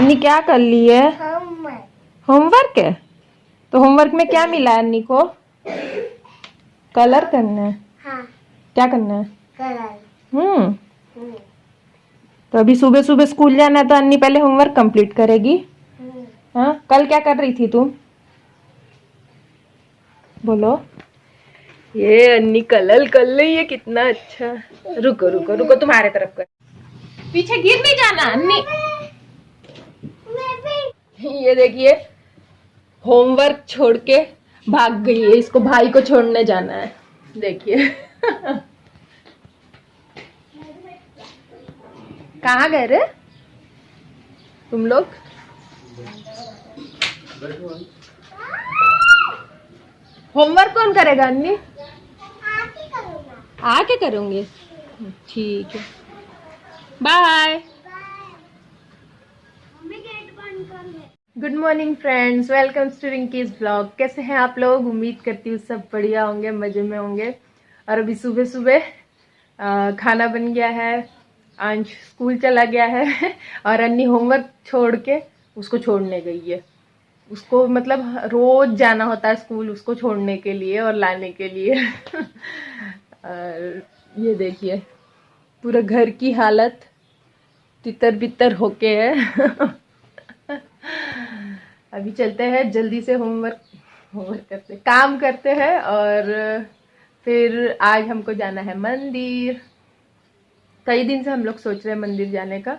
अन्नी क्या कर ली है? होमवर्क है। तो होमवर्क में क्या मिला है अन्नी को? कलर करना है। हाँ। क्या करना है? कलर। तो अभी सुबह सुबह स्कूल जाना है तो अन्नी पहले होमवर्क कंप्लीट करेगी। हाँ, कल क्या कर रही थी तुम? बोलो। ये अन्नी कलर कर रही है, कितना अच्छा। रुको रुको रुको, तुम्हारे तरफ कर। पीछे गिर नहीं जाना अन्नी। ये देखिए, होमवर्क छोड़ के भाग गई है। इसको भाई को छोड़ने जाना है, देखिए। कहाँ गए रे तुम लोग? होमवर्क कौन करेगा अन्नी? आके करूंगी। ठीक है, bye. Good morning friends, welcome to Rinky's blog. कैसे हैं आप लोग? उम्मीद करती हूँ सब बढ़िया होंगे, मजे में होंगे। और अभी सुबह सुबह खाना बन गया है, अंश स्कूल चला गया है और अन्नी होमवर्क छोड़ के उसको छोड़ने गई है। उसको मतलब रोज जाना होता है स्कूल उसको छोड़ने के लिए और लाने के लिए। और ये देखिए, पूरा घर की हालत तितर बितर होके है। अभी चलते हैं जल्दी से, होमवर्क करते, काम करते हैं और फिर आज हमको जाना है मंदिर। कई दिन से हम लोग सोच रहे हैं मंदिर जाने का,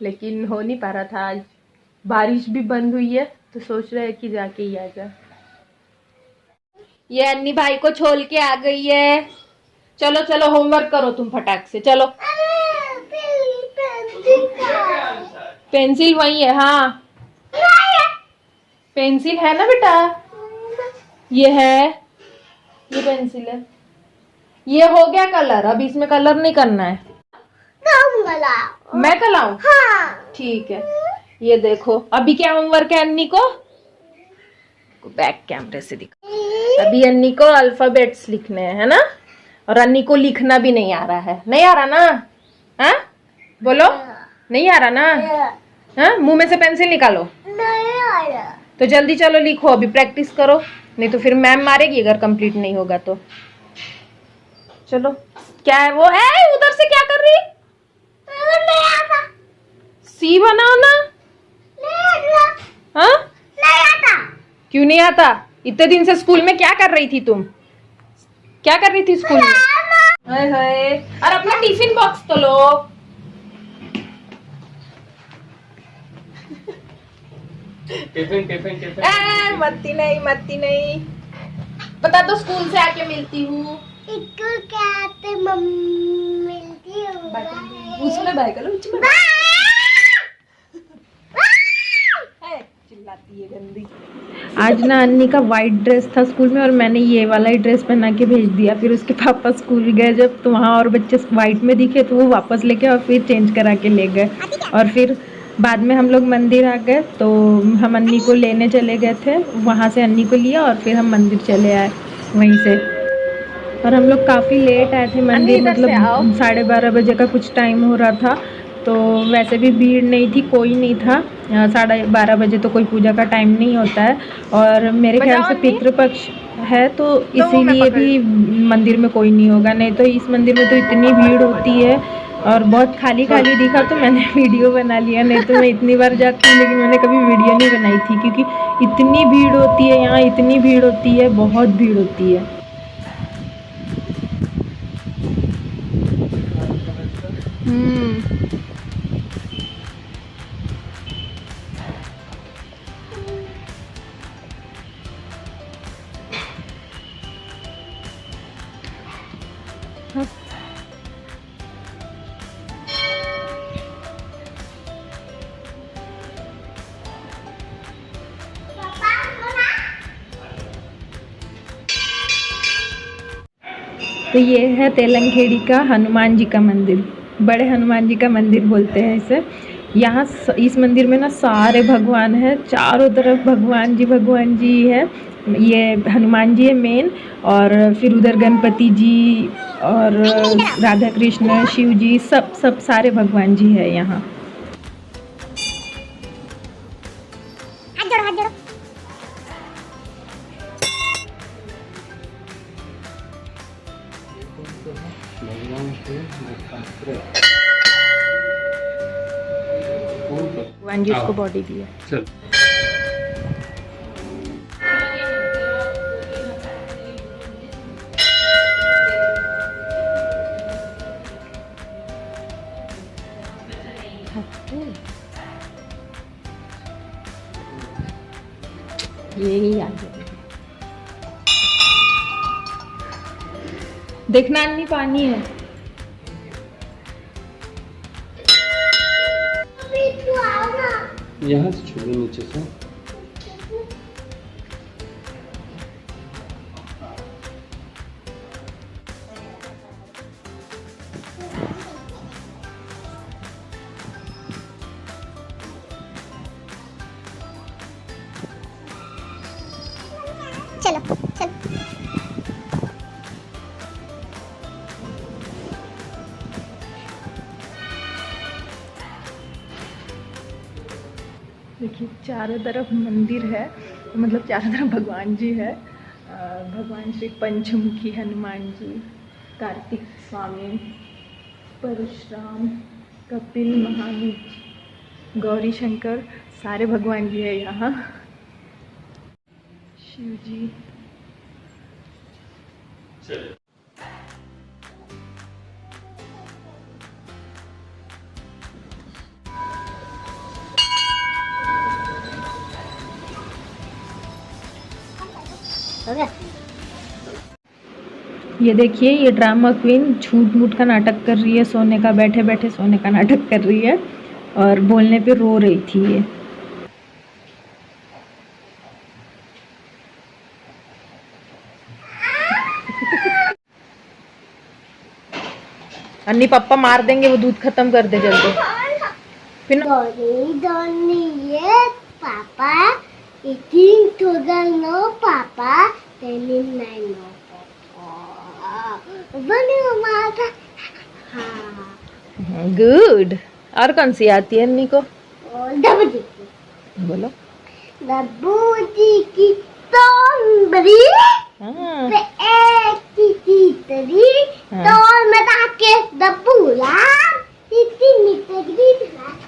लेकिन हो नहीं पा रहा था। आज बारिश भी बंद हुई है तो सोच रहे हैं कि जाके ही आ जाए। ये अन्नी भाई को छोड़ के आ गई है। चलो चलो होमवर्क करो तुम फटाक से, चलो। पेंसिल वही है। हाँ, पेंसिल है ना बेटा? ये है, ये पेंसिल है। ये हो गया कलर, अब इसमें कलर नहीं करना है। मैं कलाऊं? हाँ। ठीक है। ये देखो, अभी क्या होमवर्क है अन्नी को? बैक कैमरे से दिखा। अभी अन्नी को अल्फाबेट्स लिखने हैं, है ना? और अन्नी को लिखना भी नहीं आ रहा है। नहीं आ रहा ना? हाँ बोलो, नहीं आ रहा ना? हाँ, मुंह में से पेंसिल निकालो। नहीं आ रहा। तो जल्दी चलो लिखो, अभी प्रैक्टिस करो, नहीं तो फिर मैम मारेगी अगर कंप्लीट नहीं होगा तो। चलो। क्या है वो? है उधर से क्या कर रही? नहीं आता। सी बनाओ ना। नहीं आता। हाँ? नहीं आता। क्यों नहीं आता? इतने दिन से स्कूल में क्या कर रही थी तुम? क्या कर रही थी स्कूल में? हाय हाय, और अपना टिफिन बॉक्स तो लो। टिफिन मत्ती नहीं, मत्ती नहीं। पता तो स्कूल से आके मिलती हूँ। क्या आते मिलती हूँ उसमें बाय करो। चिल्लाती है गंदी। आज ना अन्नी का वाइट ड्रेस था स्कूल में और मैंने ये वाला ही ड्रेस पहना के भेज दिया। फिर उसके पापा स्कूल गए जब, तो वहाँ और बच्चे वाइट में दिखे तो वो वापस लेके और फिर चेंज करा के ले गए। और फिर बाद में हम लोग मंदिर आ गए तो हम अन्नी को लेने चले गए थे। वहाँ से अन्नी को लिया और फिर हम मंदिर चले आए वहीं से। और हम लोग काफ़ी लेट आए थे मंदिर, मतलब 12:30 बजे का कुछ टाइम हो रहा था। तो वैसे भी भीड़ नहीं थी, कोई नहीं था। 12:30 बजे तो कोई पूजा का टाइम नहीं होता है। और मेरे ख्याल से पितृपक्ष है तो इसीलिए भी मंदिर में कोई नहीं होगा, नहीं तो इस मंदिर में तो इतनी भीड़ होती है। और बहुत खाली खाली दिखा तो मैंने वीडियो बना लिया, नहीं तो मैं इतनी बार जाती हूँ लेकिन मैंने कभी वीडियो नहीं बनाई थी, क्योंकि इतनी भीड़ होती है यहाँ, इतनी भीड़ होती है, बहुत भीड़ होती है। तो ये है तेलंगखेड़ी का हनुमान जी का मंदिर, बड़े हनुमान जी का मंदिर बोलते हैं इसे। यहाँ इस मंदिर में ना सारे भगवान हैं, चारों तरफ भगवान जी है। ये हनुमान जी है मेन, और फिर उधर गणपति जी और राधा कृष्ण, शिव जी, सब सारे भगवान जी है यहाँ। भगवान जी उसको बॉडी दी है। चल यही आ गया। देखना अन्नी पानी है। यहाँ से छोड़ो नीचे से। चलो चलो देखिए चारों तरफ मंदिर है, मतलब चारों तरफ भगवान जी है। भगवान श्री पंचमुखी हनुमान जी, कार्तिक स्वामी, परशुराम, कपिल महावीर, गौरी शंकर, सारे भगवान जी है यहाँ। शिव जी। हो गया। ये देखिए ये ड्रामा क्वीन झूठ मूठ का नाटक कर रही है, सोने का, बैठे बैठे सोने का नाटक कर रही है और बोलने पे रो रही थी ये। अन्नी पापा मार देंगे, वो दूध खत्म कर दे जल्दी। फिर पापा eating to the no papa telling my no papa बनी माता। हाँ गुड। और कौन सी आती है अन्नी को? डब्बू जी की। बोलो। डब्बू जी की तोंबरी पे एक तीतरी तोड़ में ताके डब्बूला इतनी तगड़ी।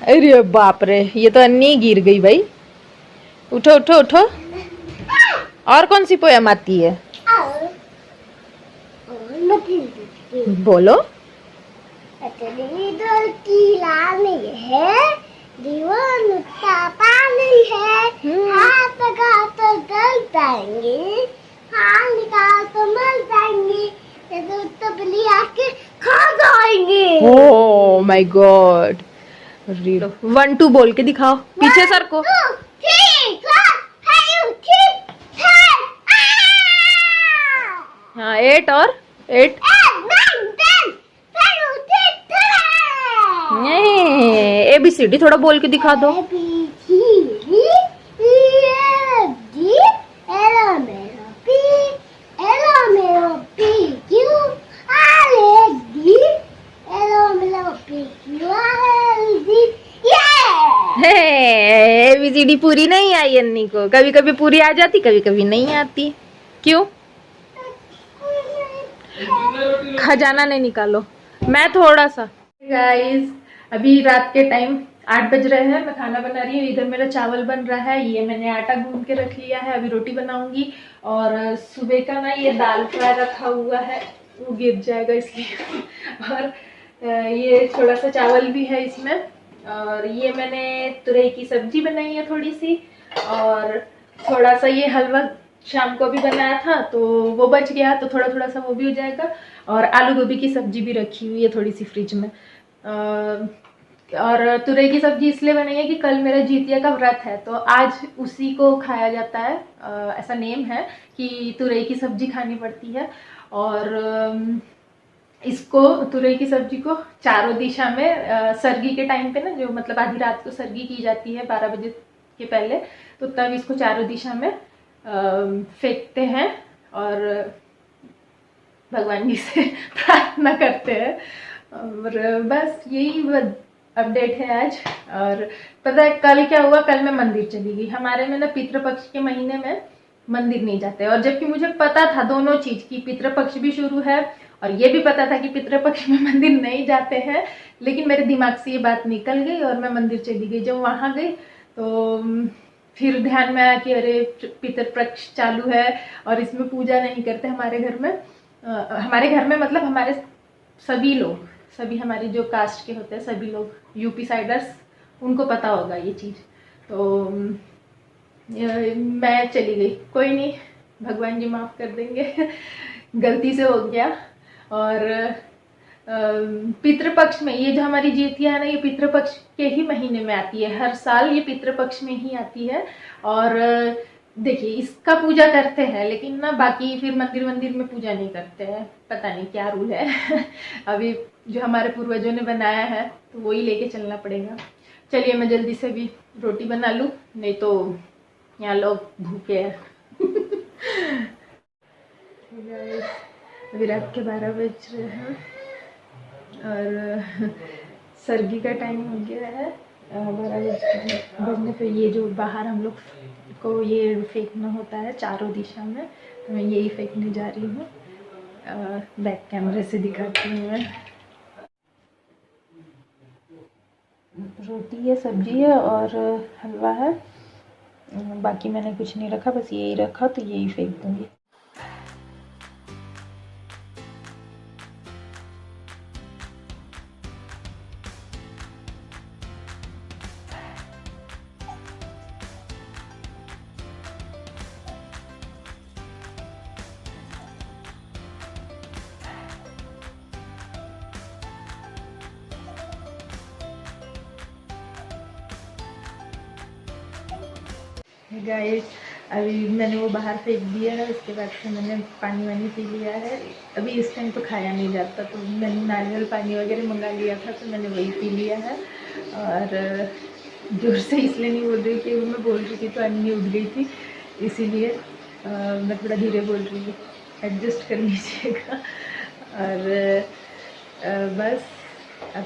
अरे बाप रे, ये तो अन्नी गिर गई भाई। उठो उठो उठो। और कौन सी पोयम आती है? बोलो। जीवन पानी है, हाथ का तो गल जाएंगे, हाथ का तो मर जाएंगे, तो बली आके खा जाएंगे। Oh my God. रीड 1 2 बोल के दिखाओ, पीछे सर को। हाँ 8 और 8 नहीं, ABCD थोड़ा बोल के दिखा दो। ABCD पूरी नहीं आई अन्नी को, कभी कभी पूरी आ जाती, कभी कभी नहीं आती। क्यों? खजाना नहीं निकालो। मैं थोड़ा सा। गाइस अभी रात के टाइम 8 बज रहे हैं, मैं खाना बना रही हूँ। इधर मेरा चावल बन रहा है, ये मैंने आटा गूंद के रख लिया है, अभी रोटी बनाऊंगी। और सुबह का ना ये दाल फ्राई रखा हुआ है, वो गिर जाएगा इसलिए। और ये थोड़ा सा चावल भी है इसमें। और ये मैंने तुरई की सब्जी बनाई है थोड़ी सी, और थोड़ा सा ये हलवा शाम को भी बनाया था तो वो बच गया, तो थोड़ा थोड़ा सा वो भी हो जाएगा। और आलू गोभी की सब्जी भी रखी हुई है थोड़ी सी फ्रिज में। और तुरई की सब्जी इसलिए बनाई है कि कल मेरा जितिया का व्रत है, तो आज उसी को खाया जाता है। ऐसा नेम है कि तुरई की सब्जी खानी पड़ती है। और इसको तुरई की सब्जी को चारों दिशा में सरगी के टाइम पे ना, जो मतलब आधी रात को सरगी की जाती है 12 बजे के पहले, तो तब इसको चारों दिशा में फेंकते हैं और भगवान जी से प्रार्थना करते हैं। और बस यही अपडेट है आज। और पता है कल क्या हुआ? कल मैं मंदिर चली गई। हमारे में ना पितृपक्ष के महीने में मंदिर नहीं जाते। और जबकि मुझे पता था दोनों चीज की, पितृपक्ष भी शुरू है और ये भी पता था कि पितृपक्ष में मंदिर नहीं जाते हैं, लेकिन मेरे दिमाग से ये बात निकल गई और मैं मंदिर चली गई। जब वहां गई तो फिर ध्यान में आया कि अरे पितृपक्ष चालू है और इसमें पूजा नहीं करते हमारे घर में। हमारे घर में मतलब हमारे सभी लोग, सभी हमारी जो कास्ट के होते हैं सभी लोग, यूपी साइडर्स, उनको पता होगा ये चीज़। तो मैं चली गई, कोई नहीं, भगवान जी माफ़ कर देंगे, गलती से हो गया। और पितृपक्ष में ये जो हमारी जितिया है ना, ये पितृपक्ष के ही महीने में आती है, हर साल ये पितृपक्ष में ही आती है। और देखिए इसका पूजा करते हैं, लेकिन ना बाकी फिर मंदिर में पूजा नहीं करते हैं, पता नहीं क्या रूल है। अभी जो हमारे पूर्वजों ने बनाया है तो वही लेके चलना पड़ेगा। चलिए मैं जल्दी से भी रोटी बना लूँ, नहीं तो यहाँ लोग भूखे हैं। अभी रात के 12 बज रहे हैं और सर्गी का टाइम हो गया है। 12 बजने पे ये जो बाहर हम लोग को ये फेंकना होता है चारों दिशा में, तो मैं यही फेंकने जा रही हूँ। बैक कैमरे से दिखाती हूँ मैं। रोटी है, सब्जी है और हलवा है, बाकी मैंने कुछ नहीं रखा, बस यही रखा, तो यही फेंक दूँगी। गाइस अभी मैंने वो बाहर फेंक दिया है, उसके बाद से मैंने पानी वानी पी लिया है। अभी इस टाइम तो खाया नहीं जाता, तो मैंने नारियल पानी वगैरह मंगा लिया था, तो मैंने वही पी लिया है। और जोर से इसलिए नहीं बोल रही कि मैं बोल रही थी तो अन्नी उठ गई थी, इसीलिए मैं थोड़ा धीरे बोल रही हूँ, एडजस्ट कर लीजिएगा। और बस अब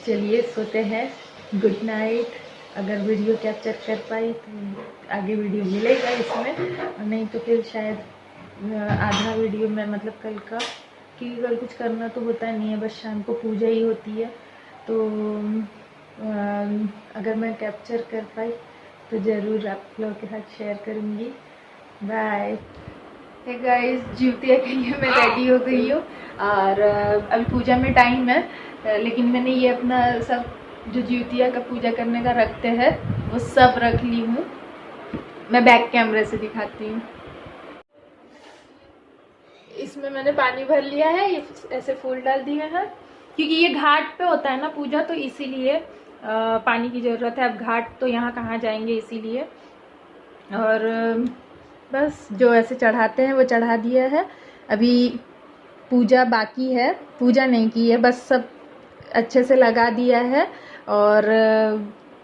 चलिए सोते हैं, गुड नाइट। अगर वीडियो कैप्चर कर पाई तो आगे वीडियो मिलेगा इसमें, और नहीं तो फिर शायद आधा वीडियो में मतलब कल का, क्योंकि कल कुछ करना तो होता नहीं है, बस शाम को पूजा ही होती है। तो अगर मैं कैप्चर कर पाई तो ज़रूर आप लोगों के साथ शेयर करूँगी। बाय। हे गाइस, जितिया के लिए मैं रेडी हो गई हूँ और अभी पूजा में टाइम है, लेकिन मैंने ये अपना सब जो जितिया का पूजा करने का रखते हैं वो सब रख ली हूँ। मैं बैक कैमरे से दिखाती हूँ। इसमें मैंने पानी भर लिया है, ये ऐसे फूल डाल दिए हैं, क्योंकि ये घाट पे होता है ना पूजा, तो इसीलिए पानी की ज़रूरत है। अब घाट तो यहाँ कहाँ जाएंगे, इसीलिए। और बस जो ऐसे चढ़ाते हैं वो चढ़ा दिया है। अभी पूजा बाकी है, पूजा नहीं की है, बस सब अच्छे से लगा दिया है और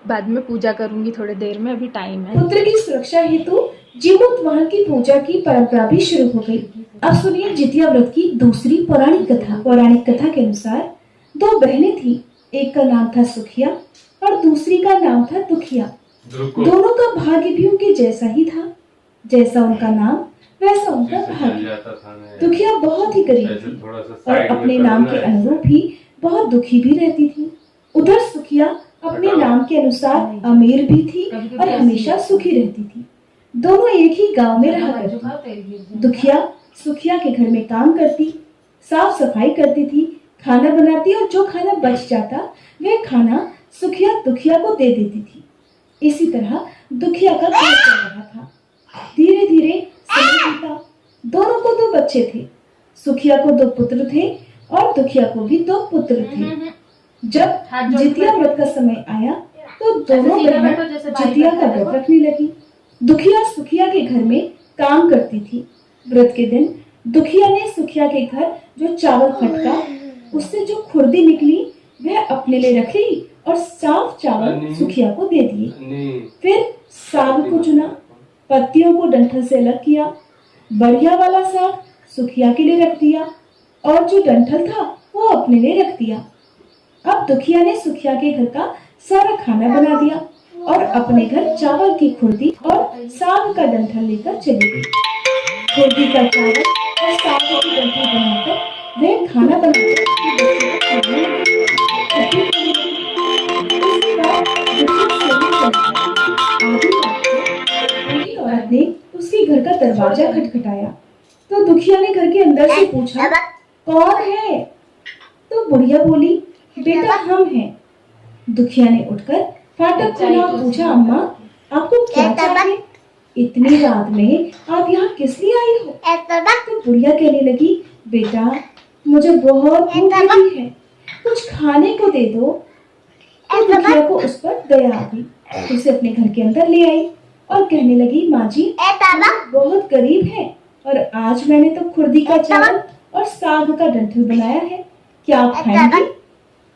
बाद में पूजा करूंगी थोड़ी देर में, अभी टाइम है। पुत्र की सुरक्षा हेतु जीमूतवाहन की पूजा की परंपरा भी शुरू हो गई। अब सुनिए जितिया व्रत की दूसरी पौराणिक कथा। पौराणिक कथा के अनुसार 2 बहनें थी, एक का नाम था सुखिया और दूसरी का नाम था दुखिया। दोनों का भाग्य भी उनके जैसा ही था, जैसा उनका नाम वैसा उनका भाग्य। दुखिया बहुत ही गरीब थी और अपने नाम के अनुरूप ही बहुत दुखी भी रहती थी। उधर सुखिया अपने नाम के अनुसार अमीर भी थी और हमेशा सुखी रहती थी। दोनों एक ही गांव में रहा करती। दुखिया सुखिया के घर में काम करती, साफ सफाई करती थी, खाना बनाती और जो खाना बच जाता वह खाना सुखिया दुखिया को दे देती थी। इसी तरह दुखिया का घर चल रहा था। धीरे धीरे समय बीता। दोनों को 2 बच्चे थे। सुखिया को 2 पुत्र थे और दुखिया को भी 2 पुत्र थे। जब जितिया व्रत का समय आया तो दोनों बहनें जितिया का व्रत रखने लगी। दुखिया सुखिया के घर में काम करती थी। व्रत के दिन दुखिया ने सुखिया के घर जो चावल फटका, उससे जो खुर्दी निकली वह अपने लिए रख ली और साफ चावल सुखिया को दे दिए। फिर साग को चुना, पत्तियों को डंठल से अलग किया, बढ़िया वाला साग सुखिया के लिए रख दिया और जो डंठल था वो अपने लिए रख दिया। अब दुखिया ने सुखिया के घर का सारा खाना बना दिया और अपने घर चावल की खुर्दी और साग का डंठल लेकर चली गई। खुर्दी का चावल और साग की डंठल बनाकर वह खाना बनाकर अपने बच्चों को खिलाने लगी। उसके बाद दुखिया सोने चली गई। आधी रात को बूढ़ी औरत ने उसके घर का दरवाजा खटखटाया तो दुखिया ने घर के अंदर से पूछा, कौन है? तो बुढ़िया बोली, बेटा हम हैं। दुखिया ने उठकर फाटक खोला और पूछा, अम्मा आपको क्या चाहिए? इतनी रात में आप यहाँ किस लिए आई हो? तो बुढ़िया कहने लगी, बेटा मुझे बहुत भूख लगी है, कुछ खाने को दे दो। तो दुखिया को उस पर दया आ गई, उसे अपने घर के अंदर ले आई और कहने लगी, माँ जी हम बहुत गरीब हैं और आज मैंने तो खुर्दी का चावल और साग का डंठल बनाया है, क्या आप खाएंगी?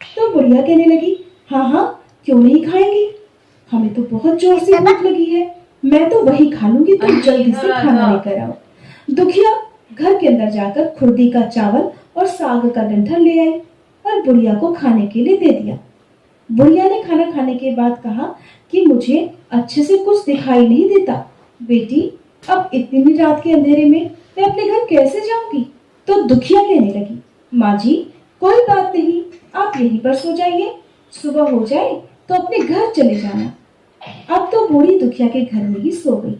तो बुढ़िया कहने लगी, हाँ हाँ क्यों नहीं खाएंगी, हमें तो बहुत जोर से भूख लगी है, मैं तो वही खा लूंगी, तुम जल्दी से खाना लेकर आओ। दुखिया घर के अंदर जाकर खुर्दी का चावल और साग का डंठल ले आई और बुढ़िया को खाने के लिए दे दिया। बुढ़िया ने खाना खाने के बाद कहा कि मुझे अच्छे से कुछ दिखाई नहीं देता, बेटी अब इतनी रात के अंधेरे में मैं अपने घर कैसे जाऊंगी? तो दुखिया कहने लगी, माँ जी कोई बात नहीं, आप यहीं पर सो जाइए, सुबह हो जाए तो अपने घर चले जाना। अब तो बूढ़ी दुखिया के घर में ही सो गई।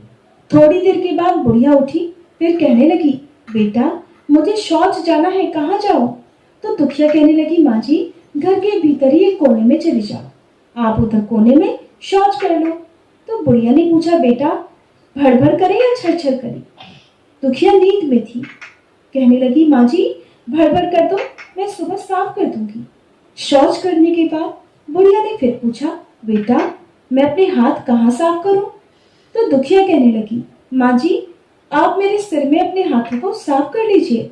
थोड़ी देर के बाद बुढ़िया उठी, फिर कहने लगी, बेटा मुझे शौच जाना है, कहाँ जाऊं? तो दुखिया कहने लगी, माँ जी घर के भीतर ही एक कोने में चली जाओ, आप उधर कोने में शौच कर लो। तो बुढ़िया ने पूछा, बेटा भड़ करे या छर छर करे? दुखिया नींद में थी, कहने लगी, माँ जी भड़ कर दो, मैं सुबह साफ कर दूंगी। शौच करने के बाद बुढ़िया ने फिर पूछा, बेटा मैं अपने हाथ कहाँ साफ करूं? तो दुखिया कहने लगी, माँ जी आप मेरे सिर में अपने हाथों को साफ कर लीजिए।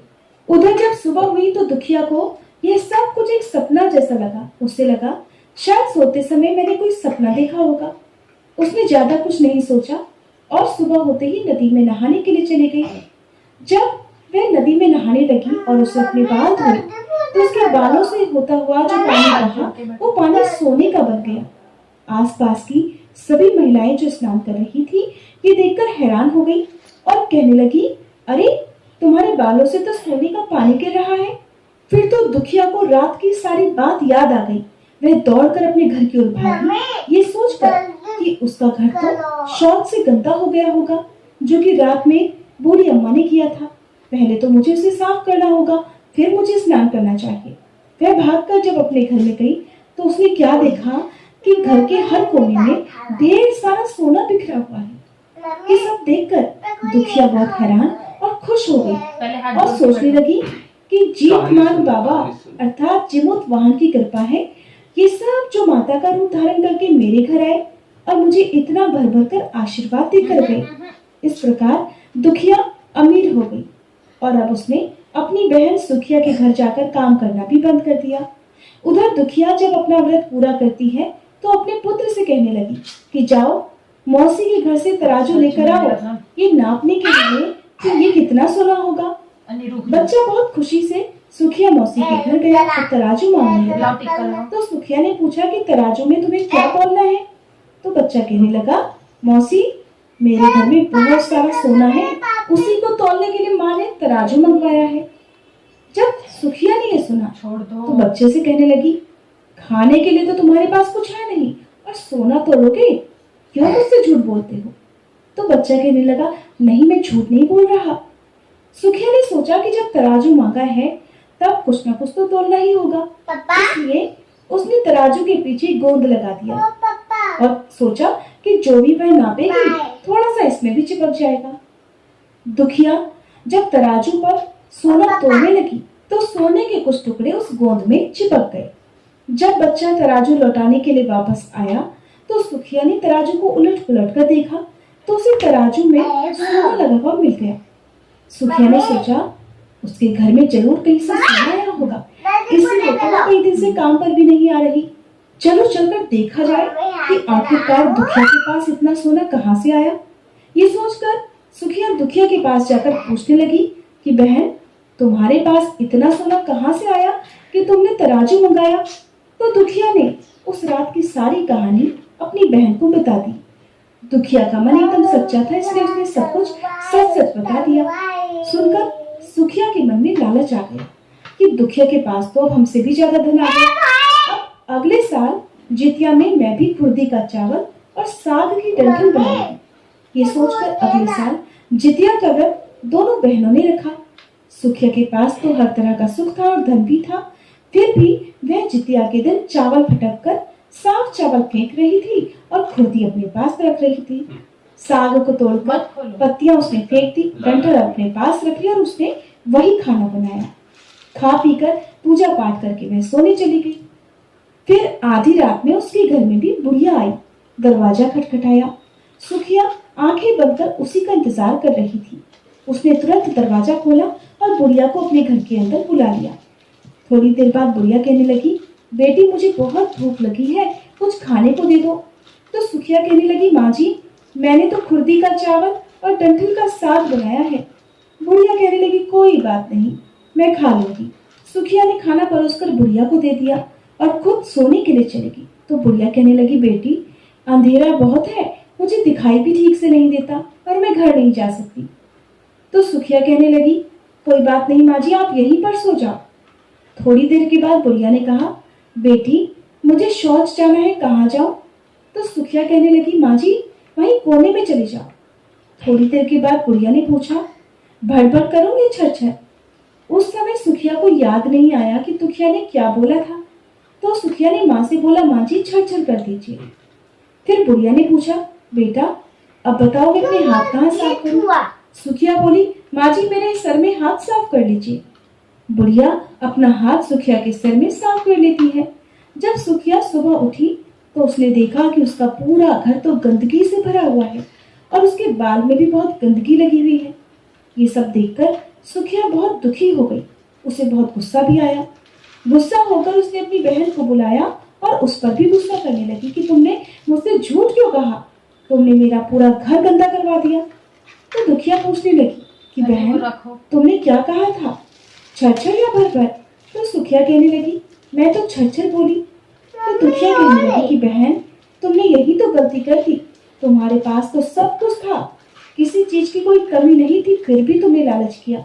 उधर जब सुबह हुई तो दुखिया को यह सब कुछ एक सपना जैसा लगा। उसे लगा शायद सोते समय मैंने कोई सपना देखा होगा। उसने ज्यादा कुछ नहीं सोचा और सुबह होते ही नदी में नहाने के लिए चली गई। जब वह नदी में नहाने लगी और उसे अपने बाल धोए तो उसके बालों से होता हुआ जो पानी बहा वो पानी सोने का बन गया। आसपास की सभी महिलाएं जो स्नान कर रही थी ये देखकर हैरान हो गई और कहने लगी, अरे तुम्हारे बालों से तो सोने का पानी गिर रहा है। फिर तो दुखिया को रात की सारी बात याद आ गई। वह दौड़कर अपने घर की ओर भागी, ये सोचकर कि उसका घर तो शौच से गंदा हो गया होगा जो कि रात में बूढ़ी अम्मा ने किया था। पहले तो मुझे उसे साफ करना होगा, फिर मुझे स्नान करना चाहिए। वह भागकर जब अपने घर में गई तो उसने क्या देखा कि घर के हर कोने में ढेर सारा सोना बिखरा हुआ है। ये सब देखकर दुखिया बहुत हैरान और खुश हो गई और सोचने लगी कि जीतमान बाबा अर्थात जिमुत वाहन की कृपा है, ये सब जो माता का रूप धारण करके मेरे घर आए और मुझे इतना भर भर कर आशीर्वाद देकर गए। इस प्रकार दुखिया अमीर हो गई और अब उसने अपनी बहन सुखिया के घर जाकर काम करना भी बंद कर दिया। उधर दुखिया जब अपना व्रत पूरा करती है तो अपने पुत्र से कहने लगी कि जाओ मौसी के घर से तराजू लेकर आओ, ये नापने के लिए कि ये कितना सोना होगा। बच्चा बहुत खुशी से सुखिया मौसी के घर गया और तराजू मांगने लगा। तो सुखिया ने पूछा कि तराजू में तुम्हें क्या तौलना है? तो बच्चा कहने लगा, मौसी मेरे घर में बहुत सारा सोना है, उसी को तौलने के लिए माँ ने तराजू मंगवाया है। जब सुखिया ने ये सुना तो बच्चे से कहने लगी, खाने के लिए तो तुम्हारे पास कुछ है नहीं और सोना तोलोगे, क्यों मुझसे झूठ बोलते हो? तो बच्चा कहने लगा, नहीं मैं झूठ नहीं बोल रहा। सुखिया ने सोचा कि जब तराजू मांगा है तब कुछ ना कुछ तो तोलना ही होगा, इसलिए उसने तराजू के पीछे गोंद लगा दिया और सोचा कि जो भी वह नापेगी थोड़ा सा इसमें भी चिपक जाएगा। दुखिया जब तराजू पर सोना तोलने लगी तो सोने के कुछ टुकड़े उस गोंद में चिपक गए। जब बच्चा तराजू लौटाने के लिए वापस आया तो सुखिया ने तराजू को उलट पुलट कर देखा तो उसे तराजू में सोना लगा हुआ मिल गया। सुखिया ने सोचा उसके घर में जरूर कहीं से सोना आया होगा, इसलिए वो कई दिन से काम पर भी नहीं आ रही। चलो चलकर देखा जाए कि आखिरकार दुखिया के पास इतना सोना कहाँ से आया। ये सोचकर सुखिया दुखिया के पास जाकर पूछने लगी कि बहन तुम्हारे पास इतना सोना कहाँ से आया कि तुमने तराजू मंगाया? तो दुखिया ने उस रात की सारी कहानी अपनी बहन को बता दी। दुखिया का मन एकदम सच्चा था, इसलिए उसने सब कुछ सच सच बता दिया। सुनकर सुखिया के मन में लालच आ गया कि दुखिया के पास तो अब हमसे भी ज्यादा धन आ गया। अब अगले साल जितिया में मैं भी खुर्दी का चावल और साग की डंठल बनाऊंगी। ये सोचकर अगले साल जितिया का व्रत दोनों बहनों ने रखा। सुखिया के पास तो हर तरह का सुख था और धन भी था, फिर भी वह जितिया के दिन चावल फटक कर साग चावल फेंक रही थी और खुर्दी अपने पास रख रही थी। साग को तोड़कर पत्तियां उसने फेंक दी, डंठल अपने पास रखी और उसने वही खाना बनाया। खा पीकर पूजा पाठ करके वह सोने चली गई। फिर आधी रात में उसके घर में भी बुढ़िया आई। दरवाजा खटखटाया। सुखिया आंखें बंद कर उसी का इंतजार कर रही थी। उसने तुरंत दरवाजा खोला और बुढ़िया को अपने घर के अंदर बुला लिया। थोड़ी देर बाद बुढ़िया कहने लगी, बेटी मुझे बहुत भूख लगी है, कुछ खाने को दे दो। तो सुखिया कहने लगी, माँ जी मैंने तो खुर्दी का चावल और डंठल का साग बनाया है। बुढ़िया कहने लगी, कोई बात नहीं, मैं खा लूंगी। सुखिया ने खाना परोसकर बुढ़िया को दे दिया और खुद सोने के लिए चली गई। तो बुढ़िया कहने लगी, बेटी अंधेरा बहुत है, मुझे दिखाई भी ठीक से नहीं देता और मैं घर नहीं जा सकती। तो सुखिया कहने लगी, कोई बात नहीं माँ जी, आप यहीं पर सो जाओ। थोड़ी देर के बाद बुढ़िया ने कहा, बेटी मुझे शौच जाना है, कहाँ जाऊं? तो सुखिया कहने लगी, माँ जी वहीं कोने में चली जाओ। थोड़ी देर के बाद बुढ़िया ने पूछा, भड़बड़ करूंगी छर? उस समय सुखिया को याद नहीं आया कि दुखिया ने क्या बोला था। तो सुखिया ने माँ से बोला, माँ जी छर कर दीजिए। फिर बुढ़िया ने पूछा, बेटा अब बताओ मैं अपने हाथ कहाँ साफ करूं? सुखिया बोली, माँ जी मेरे सर में हाथ साफ कर लीजिए। बुढ़िया अपना हाथ सुखिया के सर में साफ कर लेती है। जब सुखिया सुबह उठी तो उसने देखा कि उसका पूरा घर तो गंदगी से भरा हुआ है और उसके बाल में भी बहुत गंदगी लगी हुई है। ये सब देखकर सुखिया बहुत दुखी हो गई। उसे बहुत गुस्सा भी आया। गुस्सा होकर उसने अपनी बहन को बुलाया और उस पर भी गुस्सा करने लगी कि तुमने मुझसे झूठ क्यों कहा, तुमने मेरा पूरा घर गंदा करवा दिया। तो दुखिया पूछने लगी कि बहन तुमने क्या कहा था, छर या भर? तो सुखिया कहने लगी, मैं तो छर बोली। तो दुखिया कहने लगी कि बहन तुमने यही तो गलती कर दी, तुम्हारे पास तो सब कुछ था, किसी चीज की कोई कमी नहीं थी, फिर भी तुमने लालच किया।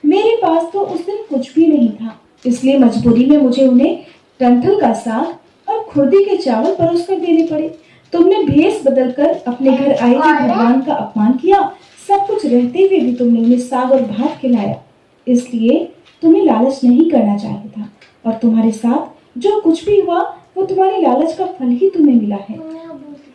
मेरे पास तो उस दिन कुछ भी नहीं था, इसलिए मजबूरी में मुझे उन्हें डंठल का साग और खुर्दी के चावल परोस कर देने पड़े। तुमने भेष बदलकर अपने घर आए हुए भगवान का अपमान किया, सब कुछ रहते हुए भी तुमने उन्हें साग और भात खिलाया, इसलिए तुम्हें लालच नहीं करना चाहिए था और तुम्हारे साथ जो कुछ भी हुआ वो तुम्हारे लालच का फल ही तुम्हें मिला है।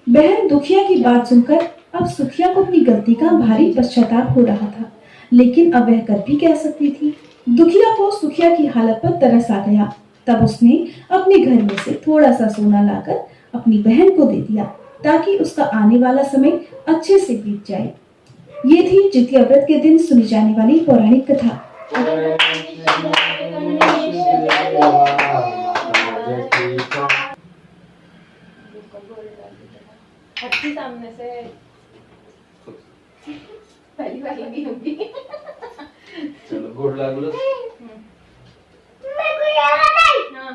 बहन दुखिया की बात सुनकर अब सुखिया को अपनी गलती का भारी पश्चाताप हो रहा था, लेकिन अब वह कर भी कह सकती थी। दुखिया को सुखिया की हालत पर तरस आ गया। तब उसने अपने घर में से थोड़ा सा सोना लाकर अपनी बहन को दे दिया ताकि उसका आने वाला समय अच्छे से बीत जाए। ये थी जितिया व्रत के दिन सुनी जाने वाली पौराणिक कथा। सामने से पहली बार लगी होगी। चलो गोड़ लागलो। मेरे को याद नहीं। हाँ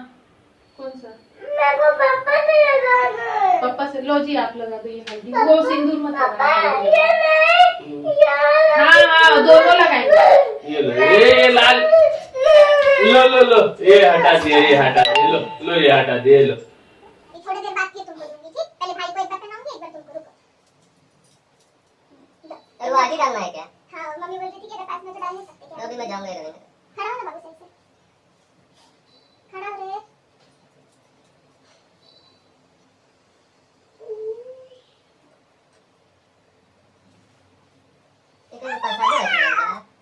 कौन सा? मेरे को पापा से लगाना है। पापा से लो जी, आप लगा दो ये हल्दी, वो सिंदूर मत लगाना। ये नहीं यार। हाँ दोनों लगाएंगे। ये लो, ये लाल लो ये हटा दिया, ये हटा दे, लो ये हटा दे, लो। थोड़ी देर बाद ये तुमको दूंगी, ठीक? पहले भाई को एक बार पहनाऊंगी, एक बार तुमको। रुको। वो आगे डालना है क्या? हाँ मम्मी बोल रही थी कि अगर पास में तो डाल नहीं सकते क्या? तो अभी मैं जाऊंगा ये खड़ा हो ना बाबू, सही से खड़ा हो रे।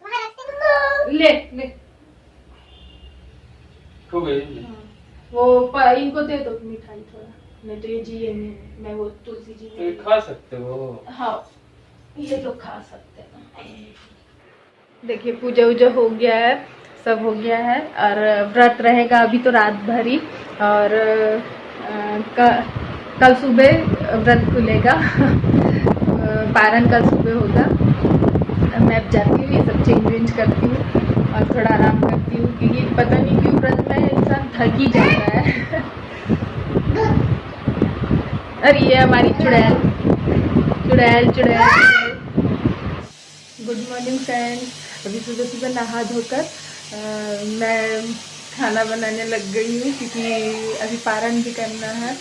वहाँ रखते ले ले हो गई। वो इनको दे दो मिठाई थोड़ा, नहीं तो ये जी मैं वो तुलसी जी तो ये खा सकते हो। हाँ ये लोग खा सकते हैं। देखिए पूजा वूजा हो गया है, सब हो गया है और व्रत रहेगा अभी तो रात भर ही, और कल सुबह व्रत खुलेगा। पारण कल सुबह होगा। मैं अब जाती हूँ, ये सब चेंज वेंज करती हूँ और थोड़ा आराम करती हूँ, क्योंकि पता नहीं क्यों व्रत में इंसान थक ही जाता है। और ये हमारी चुड़ैल चुड़ैल चुड़ैल। Good morning friends. अभी सुबह सुबह नहा धोकर मैं खाना बनाने लग गई हूँ, क्योंकि अभी पारण भी करना है,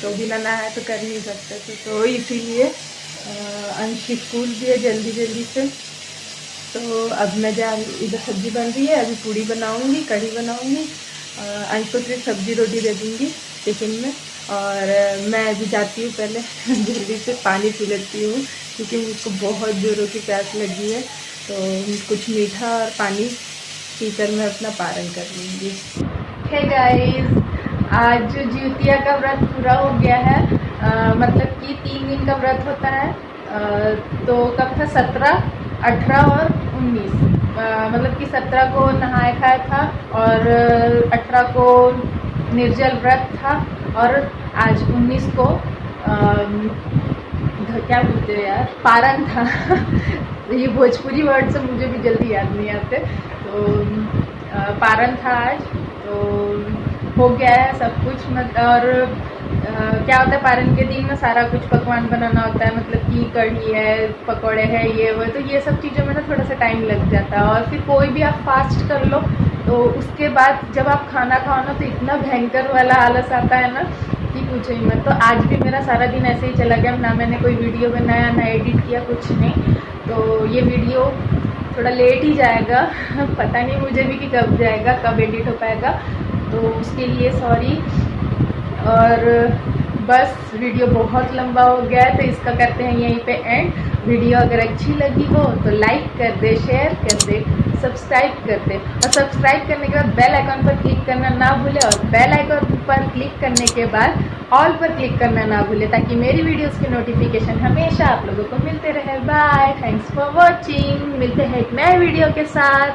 तो बिना नहाए तो कर नहीं सकते थे, तो इसीलिए अंश स्कूल भी है जल्दी जल्दी से। तो अब मैं इधर सब्जी बन रही है, अभी पूड़ी बनाऊंगी, कढ़ी बनाऊंगी, अंश को सिर्फ सब्जी रोटी दे दूंगी टिफिन में। और मैं अभी जाती हूँ पहले जल्दी से पानी पी लेती हूँ, क्योंकि मुझको बहुत जोरों की प्यास लगी है। तो कुछ मीठा और पानी पीकर मैं अपना पारण कर लूँगी। हे गाइस, आज जिउतिया का व्रत पूरा हो गया है। मतलब कि 3 दिन का व्रत होता है। तो कब था? 17, 18 और 19। मतलब कि 17 को नहाया खाया था और 18 को निर्जल व्रत था, और आज 19 को क्या बोलते हैं यार, पारण था ये भोजपुरी वर्ड से मुझे भी जल्दी याद नहीं आते। तो पारण था आज, तो हो गया है सब कुछ। और क्या होता है पारण के दिन में सारा कुछ पकवान बनाना होता है, मतलब कि कढ़ी है, पकौड़े है, ये वो, तो ये सब चीज़ों में ना थोड़ा सा टाइम लग जाता है। और फिर कोई भी आप फास्ट कर लो तो उसके बाद जब आप खाना खाओ ना, तो इतना भयंकर वाला आलस आता है ना कि पूछो ही मत। तो आज भी मेरा सारा दिन ऐसे ही चला गया, ना मैंने कोई वीडियो बनाया, ना एडिट किया, कुछ नहीं। तो ये वीडियो थोड़ा लेट ही जाएगा पता नहीं मुझे भी कि कब जाएगा, कब एडिट हो पाएगा, तो उसके लिए सॉरी। और बस वीडियो बहुत लंबा हो गया है, तो इसका करते हैं यहीं पे एंड। वीडियो अगर अच्छी लगी हो तो लाइक कर दे, शेयर कर दे, सब्सक्राइब कर दे, और सब्सक्राइब करने के बाद बेल आइकन पर क्लिक करना ना भूले, और बेल आइकन पर क्लिक करने के बाद ऑल पर क्लिक करना ना भूले, ताकि मेरी वीडियोस के नोटिफिकेशन हमेशा आप लोगों को मिलते रहे। Bye, thanks for watching. मिलते हैं एक नए वीडियो के साथ।